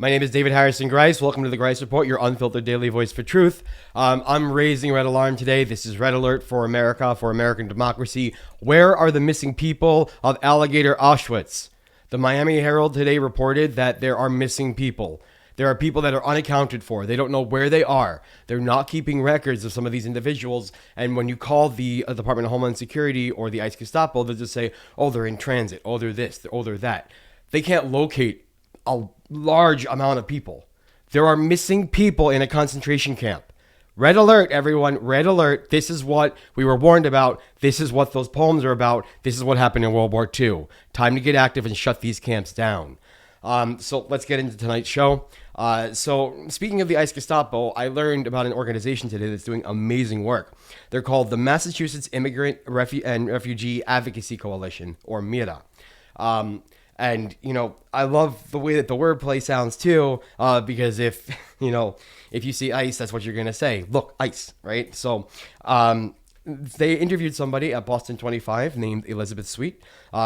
My name is David Harrison Greis. Welcome to the Greis Report, your unfiltered daily voice for truth. I'm raising red alarm today. This is red alert for America, for American democracy. Where are the missing people of Alligator Auschwitz? The Miami Herald today reported that there are missing people. There are people that are unaccounted for. They don't know where they are. They're not keeping records of some of these individuals. And when you call the Department of Homeland Security or the ICE Gestapo, they'll just say, oh, they're in transit. Oh, they're this. Oh, they're that. They can't locate a large amount of people. There are missing people in a concentration camp. Red alert, everyone. Red alert. This is what we were warned about. This is what those poems are about. This is what happened in World War II. Time to get active and shut these camps down. So let's get into tonight's show. So speaking of the ICE Gestapo, I learned about an organization today that's doing amazing work. They're called the Massachusetts Immigrant and Refugee Advocacy Coalition, or MIRA. And, you know, I love the way that the wordplay sounds too, because if you see ICE, that's what you're going to say. Look, ICE, right? So they interviewed somebody at Boston 25 named Elizabeth Sweet.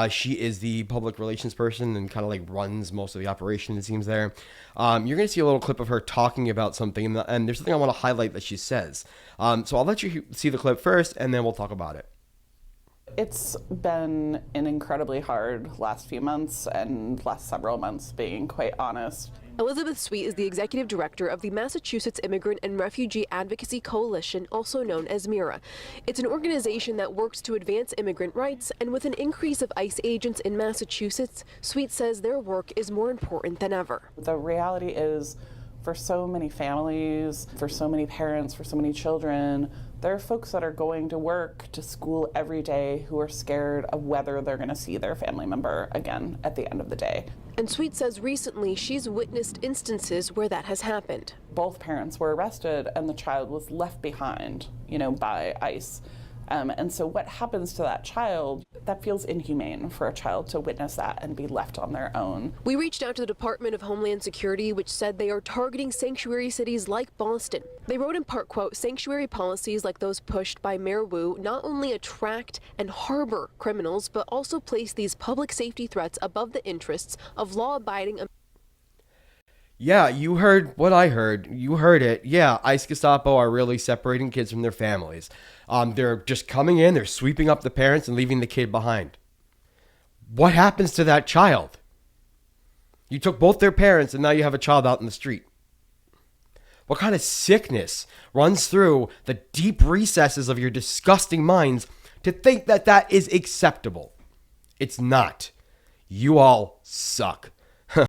She is the public relations person and kind of like runs most of the operation, it seems there. You're going to see a little clip of her talking about something, and there's something I want to highlight that she says. So I'll let you see the clip first, and then we'll talk about it. It's been an incredibly hard last few months and last several months, being quite honest. Elizabeth Sweet is the executive director of the Massachusetts Immigrant and Refugee Advocacy Coalition, also known as MIRA. It's an organization that works to advance immigrant rights, and with an increase of ICE agents in Massachusetts, Sweet says their work is more important than ever. The reality is, for so many families, for so many parents, for so many children, there are folks that are going to work, to school every day, who are scared of whether they're going to see their family member again at the end of the day. And Sweet says recently she's witnessed instances where that has happened. Both parents were arrested and the child was left behind, by ICE. And so what happens to that child, that feels inhumane for a child to witness that and be left on their own. We reached out to the Department of Homeland Security, which said they are targeting sanctuary cities like Boston. They wrote in part, quote, sanctuary policies like those pushed by Mayor Wu not only attract and harbor criminals, but also place these public safety threats above the interests of law-abiding. Yeah, you heard what I heard. You heard it. Yeah, ICE Gestapo are really separating kids from their families. They're just coming in, they're sweeping up the parents and leaving the kid behind. What happens to that child? You took both their parents and now you have a child out in the street. What kind of sickness runs through the deep recesses of your disgusting minds to think that that is acceptable? It's not. You all suck.